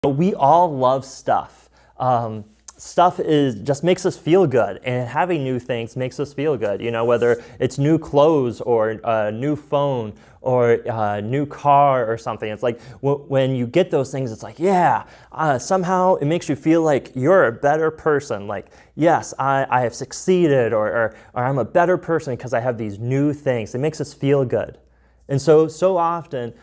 We all love stuff. Stuff just makes us feel good, and having new things makes us feel good. Whether it's new clothes or a new phone or a new car or something. It's like when you get those things, it's like, yeah, somehow it makes you feel like you're a better person. Like, yes, I have succeeded, or I'm a better person because I have these new things. It makes us feel good. And so often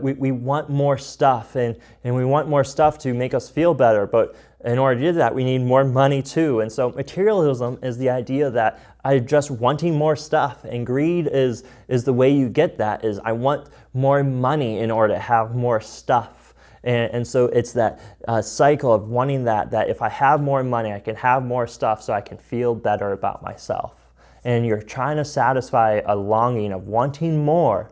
we want more stuff, and we want more stuff to make us feel better. But in order to do that, we need more money too. And so materialism is the idea that I'm just wanting more stuff. And greed is the way you get that, is I want more money in order to have more stuff. And so it's that cycle of wanting that if I have more money, I can have more stuff so I can feel better about myself. And you're trying to satisfy a longing of wanting more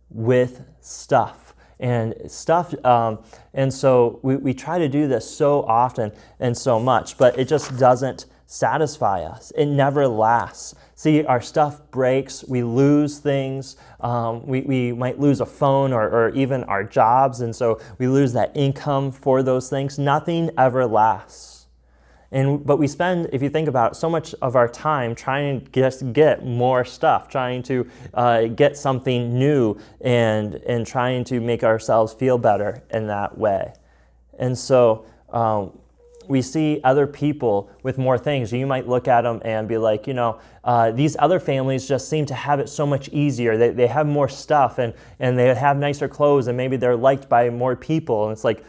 with stuff and so we try to do this so often and so much, but it just doesn't satisfy us. It never lasts. See, our stuff breaks, we lose things, we might lose a phone or even our jobs, and so we lose that income for those things. Nothing ever lasts. But we spend, if you think about it, so much of our time trying to just get more stuff, trying to get something new and trying to make ourselves feel better in that way. And so we see other people with more things. You might look at them and be like, these other families just seem to have it so much easier. They have more stuff and they have nicer clothes, and maybe they're liked by more people. And it's like,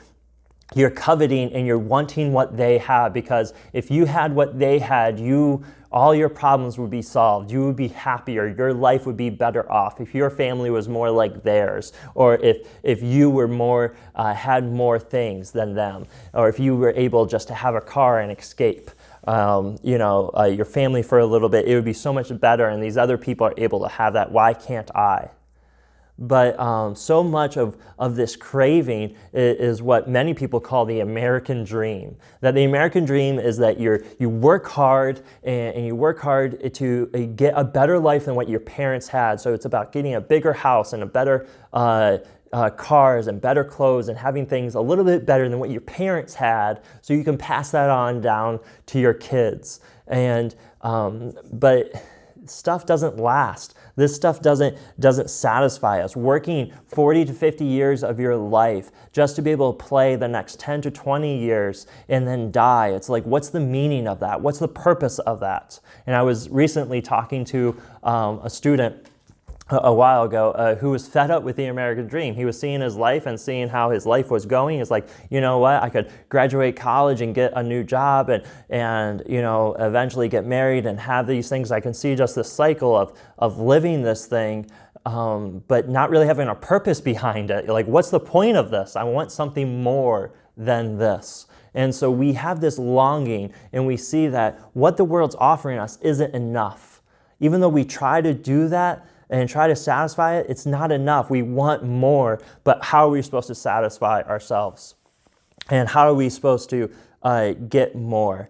you're coveting and you're wanting what they have, because if you had what they had, all your problems would be solved. You would be happier. Your life would be better off if your family was more like theirs, or if you were had more things than them, or if you were able just to have a car and escape your family for a little bit. It would be so much better, and these other people are able to have that. Why can't I? But so much of this craving is what many people call the American dream. That the American dream is that you work hard and you work hard to get a better life than what your parents had. So it's about getting a bigger house and a better cars and better clothes and having things a little bit better than what your parents had, so you can pass that on down to your kids. But stuff doesn't last. This stuff doesn't satisfy us. Working 40 to 50 years of your life just to be able to play the next 10 to 20 years and then die. It's like, what's the meaning of that? What's the purpose of that? And I was recently talking to a student a while ago who was fed up with the American dream. He was seeing his life and seeing how his life was going. He's like, you know what, I could graduate college and get a new job and eventually get married and have these things. I can see just this cycle of living this thing, but not really having a purpose behind it. Like, what's the point of this? I want something more than this. And so we have this longing, and we see that what the world's offering us isn't enough. Even though we try to do that, and try to satisfy it, it's not enough. We want more, but how are we supposed to satisfy ourselves? And how are we supposed to get more?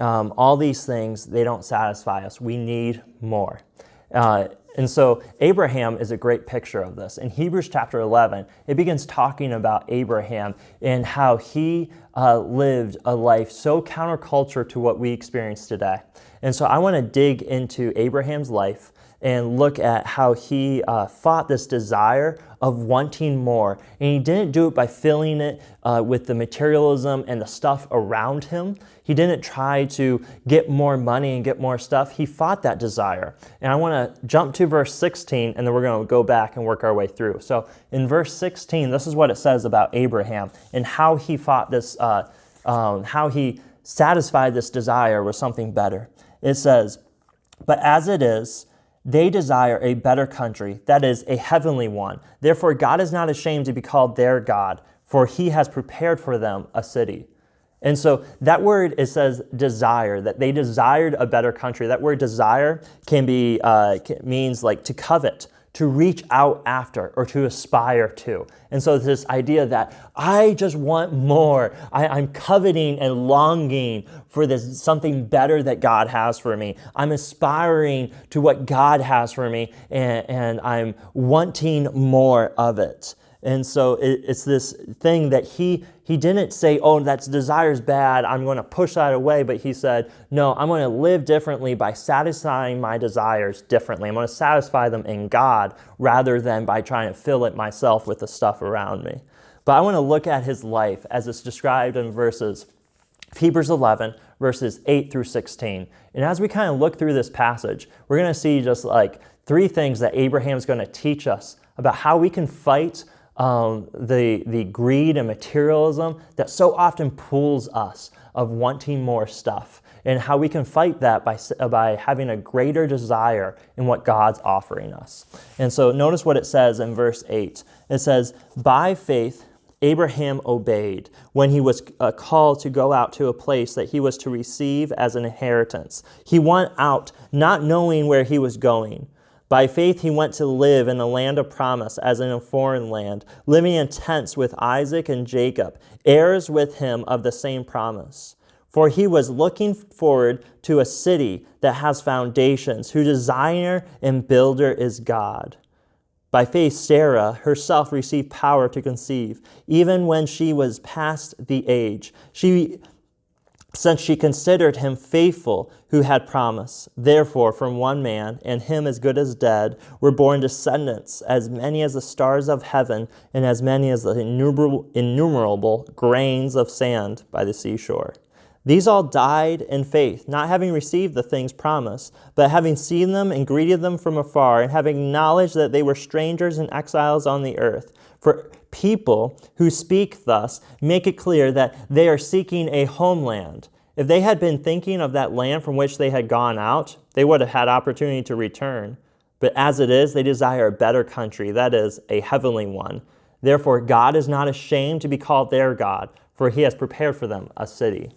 All these things, they don't satisfy us. We need more. And so Abraham is a great picture of this. In Hebrews chapter 11, it begins talking about Abraham and how he lived a life so counterculture to what we experience today. And so I want to dig into Abraham's life and look at how he fought this desire of wanting more. And he didn't do it by filling it with the materialism and the stuff around him. He didn't try to get more money and get more stuff. He fought that desire. And I want to jump to verse 16, and then we're going to go back and work our way through. So in verse 16, this is what it says about Abraham and how he fought this, how he satisfied this desire with something better. It says, "But as it is, they desire a better country, that is, a heavenly one. Therefore God is not ashamed to be called their God, for he has prepared for them a city." And so that word, it says desire, that they desired a better country. That word desire means like to covet, to reach out after, or to aspire to. And so this idea that I just want more. I'm coveting and longing for this something better that God has for me. I'm aspiring to what God has for me, and I'm wanting more of it. And so it's this thing that he didn't say, oh, that desire's bad, I'm going to push that away, but he said, no, I'm going to live differently by satisfying my desires differently. I'm going to satisfy them in God rather than by trying to fill it myself with the stuff around me. But I want to look at his life as it's described in Hebrews 11, verses 8 through 16. And as we kind of look through this passage, we're going to see just like 3 things that Abraham's going to teach us about how we can fight the greed and materialism that so often pulls us of wanting more stuff, and how we can fight that by having a greater desire in what God's offering us. And so notice what it says in verse 8. It says, by faith Abraham obeyed when he was called to go out to a place that he was to receive as an inheritance. He went out not knowing where he was going. By faith he went to live in a land of promise as in a foreign land, living in tents with Isaac and Jacob, heirs with him of the same promise. For he was looking forward to a city that has foundations, whose designer and builder is God. By faith Sarah herself received power to conceive, even when she was past the age, since she considered him faithful who had promised. Therefore, from one man, and him as good as dead, were born descendants, as many as the stars of heaven, and as many as the innumerable grains of sand by the seashore. These all died in faith, not having received the things promised, but having seen them and greeted them from afar, and having acknowledged that they were strangers and exiles on the earth. For people who speak thus make it clear that they are seeking a homeland. If they had been thinking of that land from which they had gone out, they would have had opportunity to return. But as it is, they desire a better country, that is, a heavenly one. Therefore, God is not ashamed to be called their God, for he has prepared for them a city.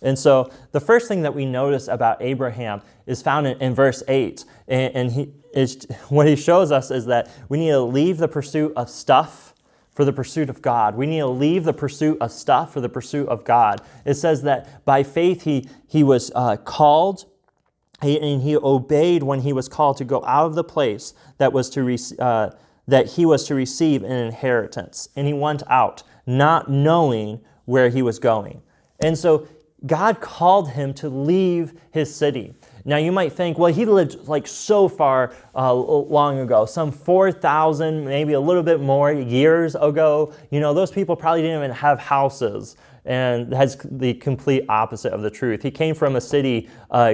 And so the first thing that we notice about Abraham is found in verse 8. And what he shows us is that we need to leave the pursuit of stuff for the pursuit of God. We need to leave the pursuit of stuff for the pursuit of God. It says that by faith he was called, and he obeyed when he was called to go out of the place that he was to receive an inheritance. And he went out, not knowing where he was going. And so God called him to leave his city. Now you might think, well, he lived like so far long ago, some 4,000, maybe a little bit more years ago. You know, those people probably didn't even have houses. And that's the complete opposite of the truth. He came from a city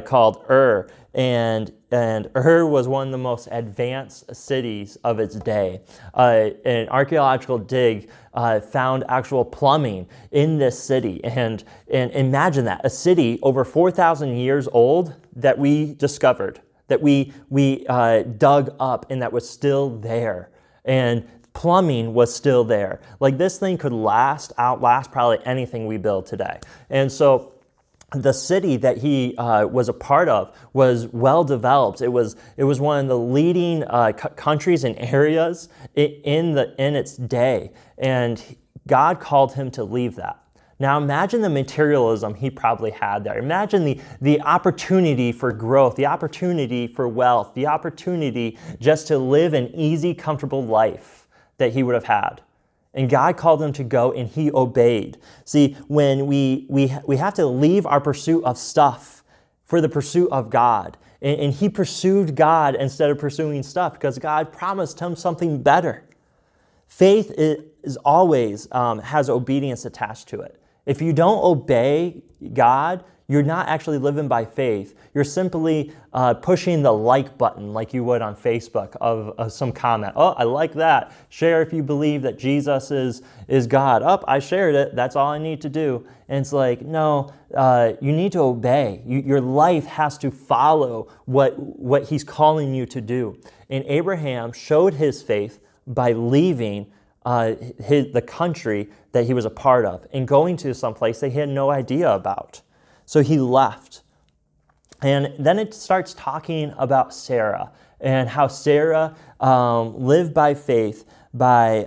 called Ur, and Ur was one of the most advanced cities of its day. An archaeological dig found actual plumbing in this city. And imagine that, a city over 4,000 years old that we discovered, that we dug up, and that was still there. And plumbing was still there. Like, this thing could outlast probably anything we build today. And so the city that he was a part of was well developed. It was one of the leading countries and areas in its day, and God called him to leave that. Now imagine the materialism he probably had there. Imagine the opportunity for growth, the opportunity for wealth, the opportunity just to live an easy, comfortable life that he would have had. And God called him to go, and he obeyed. See, when we have to leave our pursuit of stuff for the pursuit of God. And he pursued God instead of pursuing stuff because God promised him something better. Faith is always has obedience attached to it. If you don't obey God, you're not actually living by faith. You're simply pushing the like button like you would on Facebook of some comment. Oh, I like that. Share if you believe that Jesus is God. Oh, I shared it. That's all I need to do. And it's like, no, you need to obey. Your life has to follow what he's calling you to do. And Abraham showed his faith by leaving the country that he was a part of and going to some place that he had no idea about. So he left. And then it starts talking about Sarah and how Sarah lived by faith by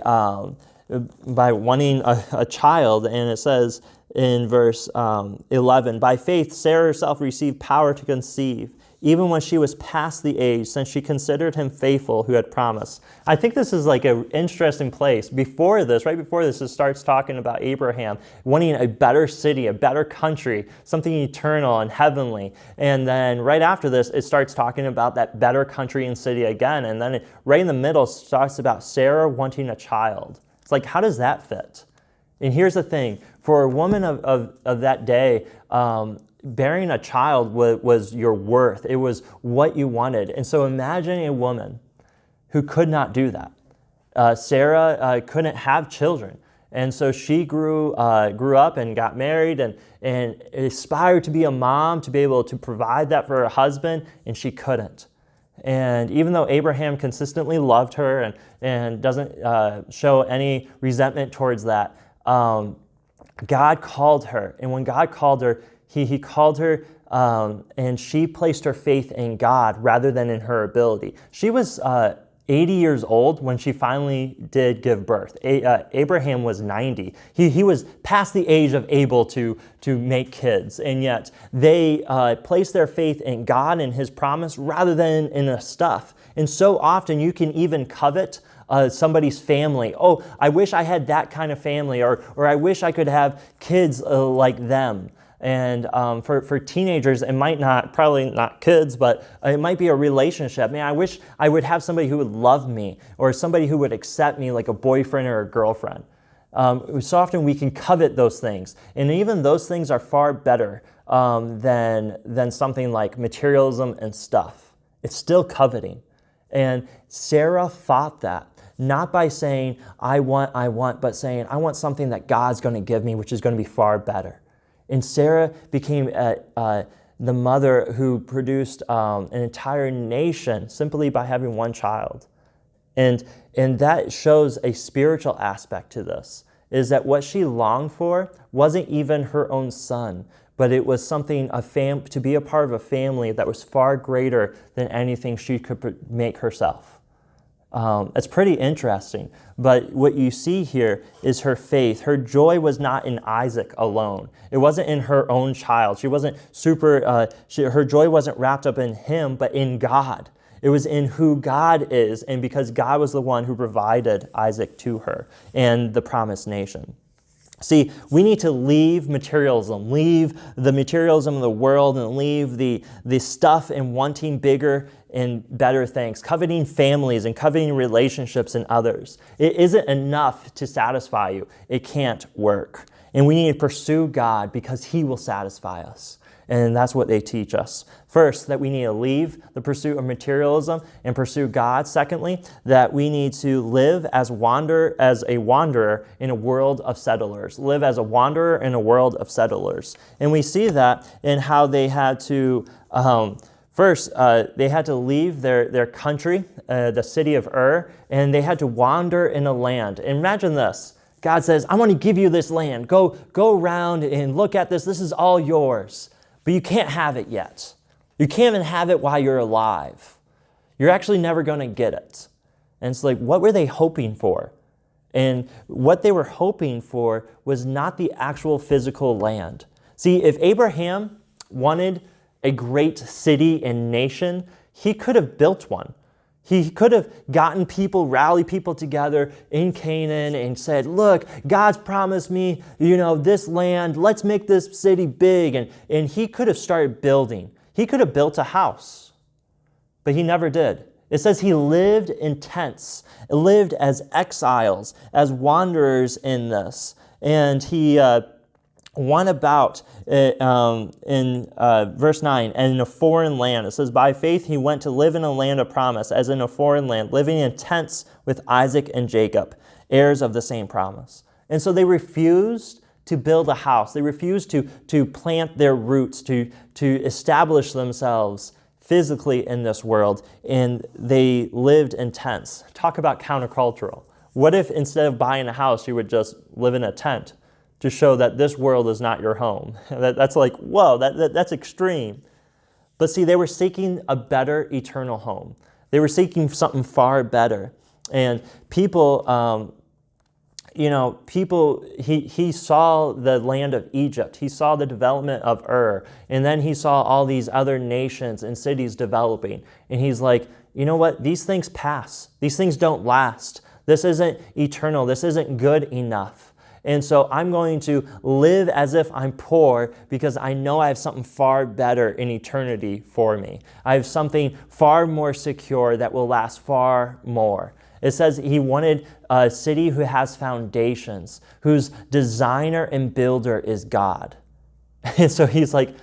wanting a child. And it says in verse 11, by faith Sarah herself received power to conceive, even when she was past the age, since she considered him faithful who had promised. I think this is like an interesting place. Before this, right before this, it starts talking about Abraham wanting a better city, a better country, something eternal and heavenly. And then right after this, it starts talking about that better country and city again. And then right in the middle, it talks about Sarah wanting a child. It's like, how does that fit? And here's the thing. For a woman of that day, bearing a child was your worth. It was what you wanted. And so imagine a woman who could not do that. Sarah couldn't have children. And so she grew up and got married and aspired to be a mom, to be able to provide that for her husband, and she couldn't. And even though Abraham consistently loved her and doesn't show any resentment towards that, God called her. And when God called her, He called her, and she placed her faith in God rather than in her ability. She was 80 years old when she finally did give birth. Abraham was 90. He was past the age of able to make kids, and yet they placed their faith in God and His promise rather than in the stuff. And so often you can even covet somebody's family. Oh, I wish I had that kind of family, or I wish I could have kids like them. And for teenagers, it might probably not kids, but it might be a relationship. Man, I wish I would have somebody who would love me, or somebody who would accept me like a boyfriend or a girlfriend. So often we can covet those things, and even those things are far better than something like materialism and stuff. It's still coveting. And Sarah fought that. Not by saying, I want, but saying, I want something that God's going to give me, which is going to be far better. And Sarah became the mother who produced an entire nation simply by having one child. And that shows a spiritual aspect to this, is that what she longed for wasn't even her own son, but it was something, to be a part of a family that was far greater than anything she could make herself. It's pretty interesting, but what you see here is her faith. Her joy was not in Isaac alone. It wasn't in her own child. She wasn't her joy wasn't wrapped up in him, but in God. It was in who God is, and because God was the one who provided Isaac to her and the promised nation. See, we need to leave materialism, leave the materialism of the world, and leave the stuff and wanting bigger and better things, coveting families and coveting relationships in others. It isn't enough to satisfy you. It can't work. And we need to pursue God because He will satisfy us. And that's what they teach us. First, that we need to leave the pursuit of materialism and pursue God. Secondly, that we need to live as a wanderer in a world of settlers. Live as a wanderer in a world of settlers. And we see that in how they had to, first, they had to leave their country, the city of Ur, and they had to wander in a land. Imagine this. God says, I want to give you this land. Go around and look at this. This is all yours. But you can't have it yet. You can't even have it while you're alive. You're actually never going to get it. And it's like, what were they hoping for? And what they were hoping for was not the actual physical land. See, if Abraham wanted a great city and nation, he could have built one. He could have rallied people together in Canaan and said, look, God's promised me, this land. Let's make this city big. And he could have started building. He could have built a house, but he never did. It says he lived in tents, lived as exiles, as wanderers in this. And he went about in verse 9, and in a foreign land. It says, by faith he went to live in a land of promise, as in a foreign land, living in tents with Isaac and Jacob, heirs of the same promise. And so they refused to build a house. They refused to plant their roots, to establish themselves physically in this world, and they lived in tents. Talk about countercultural. What if instead of buying a house, you would just live in a tent to show that this world is not your home? That's like, whoa, that's extreme. But see, they were seeking a better eternal home. They were seeking something far better. And people, people, he saw the land of Egypt. He saw the development of Ur. And then he saw all these other nations and cities developing. And he's like, you know what? These things pass. These things don't last. This isn't eternal. This isn't good enough. And so I'm going to live as if I'm poor because I know I have something far better in eternity for me. I have something far more secure that will last far more. It says he wanted a city who has foundations, whose designer and builder is God. And so he's like,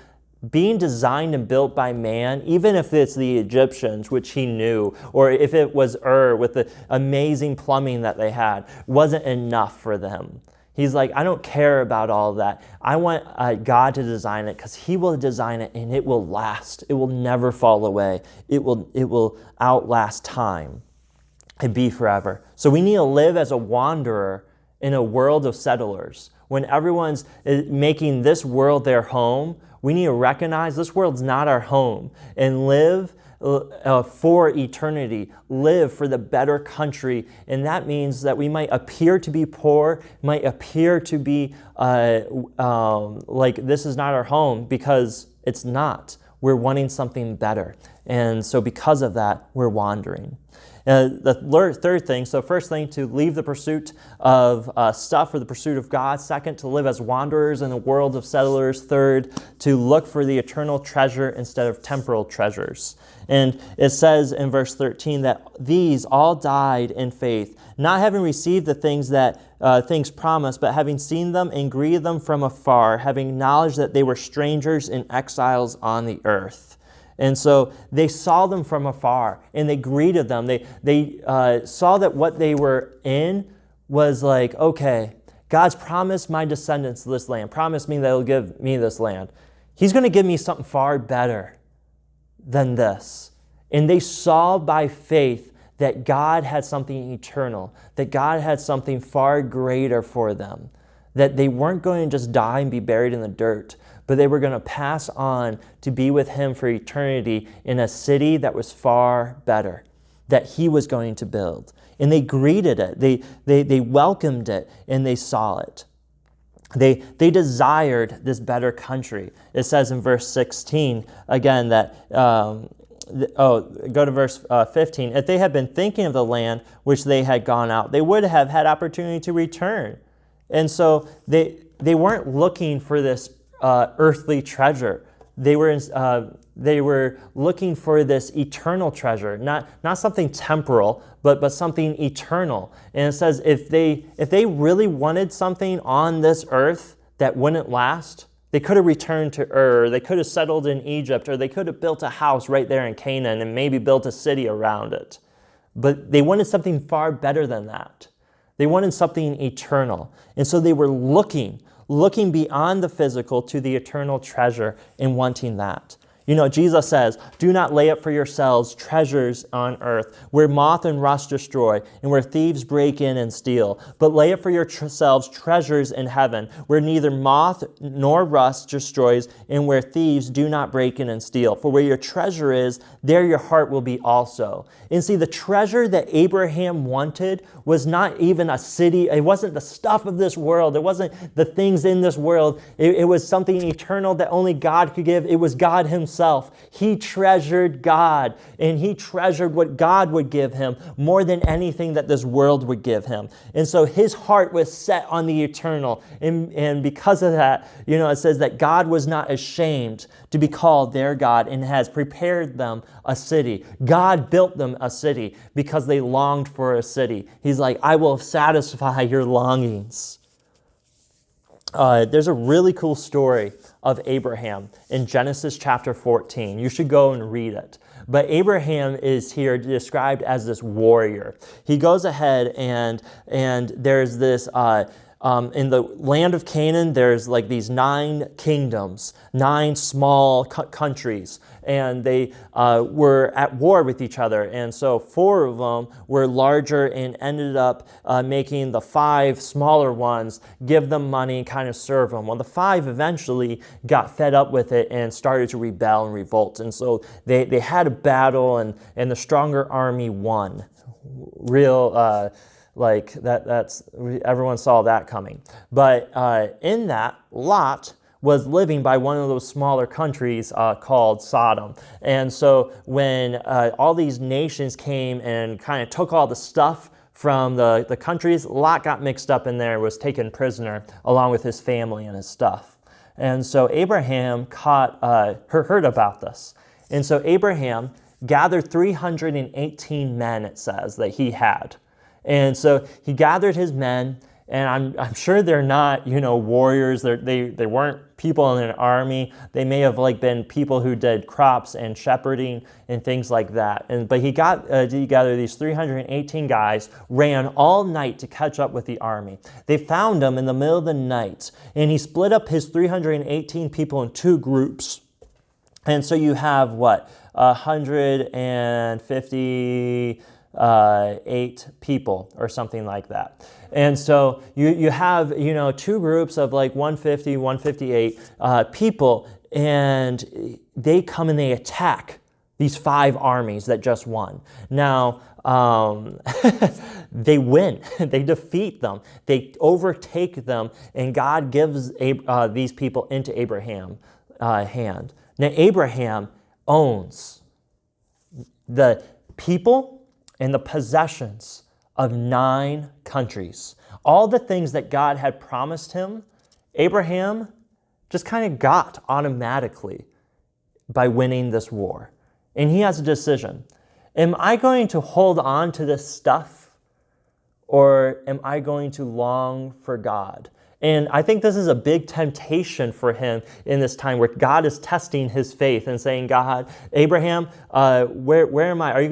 being designed and built by man, even if it's the Egyptians, which he knew, or if it was Ur with the amazing plumbing that they had, wasn't enough for them. He's like, I don't care about all of that. I want God to design it because he will design it and it will last. It will never fall away. It will outlast time and be forever. So we need to live as a wanderer in a world of settlers. When everyone's making this world their home, we need to recognize this world's not our home and live for eternity, live for the better country. And that means that we might appear to be poor, might appear to be like this is not our home, because it's not. We're wanting something better. And so because of that, we're wandering. The third thing, so first thing, to leave the pursuit of stuff for the pursuit of God. Second, to live as wanderers in a world of settlers. Third, to look for the eternal treasure instead of temporal treasures. And it says in verse 13 that these all died in faith, not having received the things things promised, but having seen them and greeted them from afar, having knowledge that they were strangers and exiles on the earth. And so they saw them from afar and they greeted them. They saw that what they were in was like, okay, God's promised my descendants this land, promised me that he'll give me this land. He's going to give me something far better than this. And they saw by faith that God had something eternal, that God had something far greater for them, that they weren't going to just die and be buried in the dirt, but they were going to pass on to be with him for eternity in a city that was far better, that he was going to build. And they greeted it, they welcomed it, and they saw it. They desired this better country. It says in verse 16, again, that, go to verse 15. If they had been thinking of the land which they had gone out, they would have had opportunity to return. And so they weren't looking for this earthly treasure. They were looking for this eternal treasure, not something temporal, but something eternal. And it says if they really wanted something on this earth that wouldn't last, they could have returned to Ur, they could have settled in Egypt, or they could have built a house right there in Canaan and maybe built a city around it. But they wanted something far better than that. They wanted something eternal. And so they were looking beyond the physical to the eternal treasure and wanting that. You know, Jesus says, do not lay up for yourselves treasures on earth, where moth and rust destroy, and where thieves break in and steal. But lay up for yourselves treasures in heaven, where neither moth nor rust destroys, and where thieves do not break in and steal. For where your treasure is, there your heart will be also. And see, the treasure that Abraham wanted was not even a city. It wasn't the stuff of this world. It wasn't the things in this world. It was something eternal that only God could give. It was God himself. He treasured God, and he treasured what God would give him more than anything that this world would give him. And so his heart was set on the eternal. And because of that, you know, it says that God was not ashamed to be called their God and has prepared them a city. God built them a city because they longed for a city. He's like, I will satisfy your longings. There's a really cool story of Abraham in Genesis chapter 14. You should go and read it. But Abraham is here described as this warrior. He goes ahead and there's this, in the land of Canaan, there's like these 9 kingdoms, 9 small countries, and they were at war with each other. And so 4 of them were larger and ended up making the 5 smaller ones give them money and kind of serve them. Well, the 5 eventually got fed up with it and started to rebel and revolt. And so they had a battle, and the stronger army won. Like everyone saw that coming. But in that, Lot was living by one of those smaller countries called Sodom. And so when all these nations came and kind of took all the stuff from the countries, Lot got mixed up in there, was taken prisoner along with his family and his stuff. And so Abraham heard about this. And so Abraham gathered 318 men, it says, that he had. And so he gathered his men, and I'm sure they're not, warriors. They weren't people in an army. They may have been people who did crops and shepherding and things like that. But he got together these 318 guys, ran all night to catch up with the army. They found him in the middle of the night, and he split up his 318 people in two groups. And so you have 158 people or something like that. And so you have, two groups of 150, 158 people, and they come and they attack these 5 armies that just won. Now, they win. They defeat them. They overtake them, and God gives these people into Abraham's hand. Now, Abraham owns the people and the possessions of 9 countries. All the things that God had promised him, Abraham just kind of got automatically by winning this war. And he has a decision. Am I going to hold on to this stuff, or am I going to long for God? And I think this is a big temptation for him in this time where God is testing his faith and saying, God, Abraham, where am I?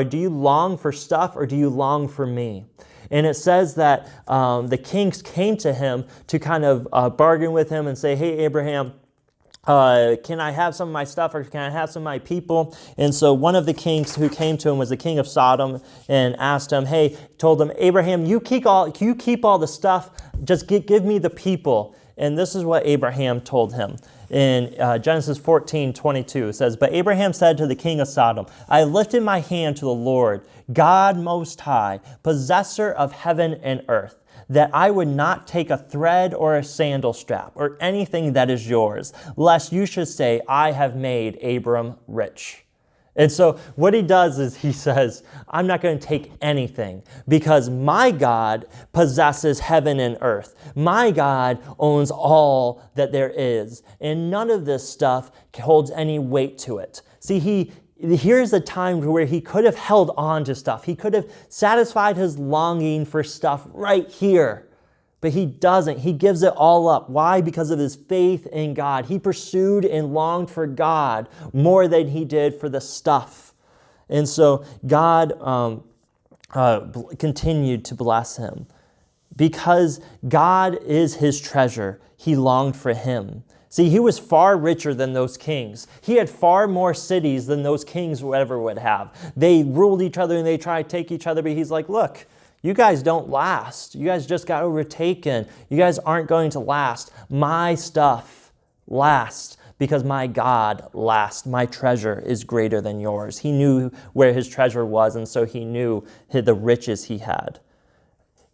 Do you long for stuff, or do you long for me? And it says that the kings came to him to kind of bargain with him and say, hey, Abraham, can I have some of my stuff, or can I have some of my people? And so one of the kings who came to him was the king of Sodom, and asked him, told him, Abraham, you keep all the stuff, just give me the people. And this is what Abraham told him. In Genesis 14:22, it says, but Abraham said to the king of Sodom, I lifted my hand to the Lord, God Most High, possessor of heaven and earth, that I would not take a thread or a sandal strap or anything that is yours, lest you should say, I have made Abram rich. And so what he does is he says, I'm not going to take anything, because my God possesses heaven and earth. My God owns all that there is, and none of this stuff holds any weight to it. See, here's a time where he could have held on to stuff. He could have satisfied his longing for stuff right here. But he doesn't. He gives it all up. Why? Because of his faith in God. He pursued and longed for God more than he did for the stuff. And so God continued to bless him. Because God is his treasure, he longed for him. See, he was far richer than those kings. He had far more cities than those kings ever would have. They ruled each other and they tried to take each other, but he's like, look, you guys don't last. You guys just got overtaken. You guys aren't going to last. My stuff lasts because my God lasts. My treasure is greater than yours. He knew where his treasure was, and so he knew the riches he had.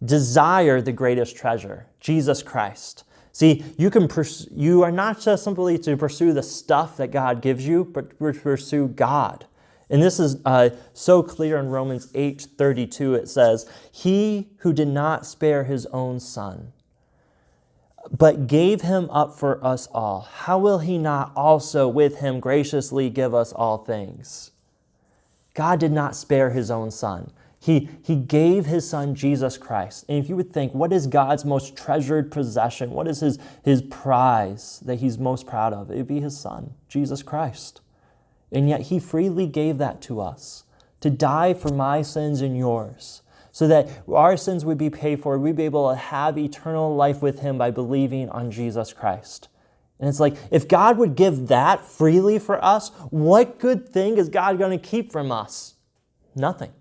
Desire the greatest treasure, Jesus Christ. See, you are not just simply to pursue the stuff that God gives you, but to pursue God. And this is so clear in Romans 8:32. It says, he who did not spare his own son, but gave him up for us all, how will he not also with him graciously give us all things? God did not spare his own son. He gave his son, Jesus Christ. And if you would think, what is God's most treasured possession? What is his prize that he's most proud of? It would be his son, Jesus Christ. And yet he freely gave that to us, to die for my sins and yours, so that our sins would be paid for. We'd be able to have eternal life with him by believing on Jesus Christ. And it's like, if God would give that freely for us, what good thing is God going to keep from us? Nothing.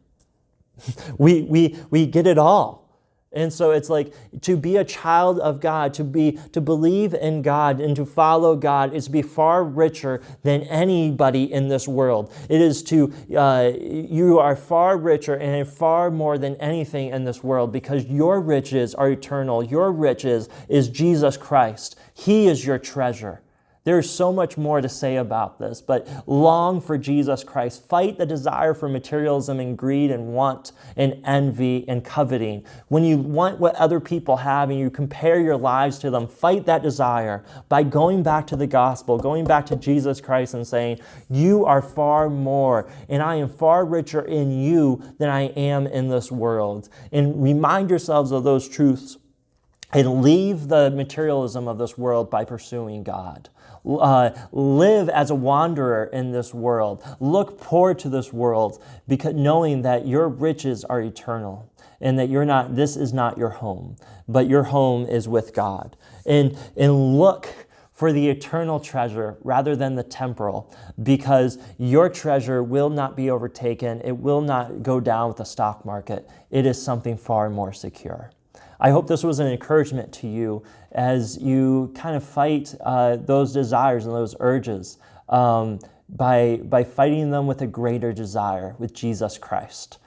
We get it all. And so it's like to be a child of God, to believe in God and to follow God is to be far richer than anybody in this world. It is you are far richer and far more than anything in this world because your riches are eternal. Your riches is Jesus Christ. He is your treasure. There's so much more to say about this, but long for Jesus Christ. Fight the desire for materialism and greed and want and envy and coveting. When you want what other people have and you compare your lives to them, fight that desire by going back to the gospel, going back to Jesus Christ and saying, you are far more, and I am far richer in you than I am in this world. And remind yourselves of those truths and leave the materialism of this world by pursuing God. Live as a wanderer in this world. Look poor to this world, because knowing that your riches are eternal and that this is not your home, but your home is with God. And look for the eternal treasure rather than the temporal, because your treasure will not be overtaken. It will not go down with the stock market. It is something far more secure. I hope this was an encouragement to you as you kind of fight those desires and those urges by fighting them with a greater desire, with Jesus Christ.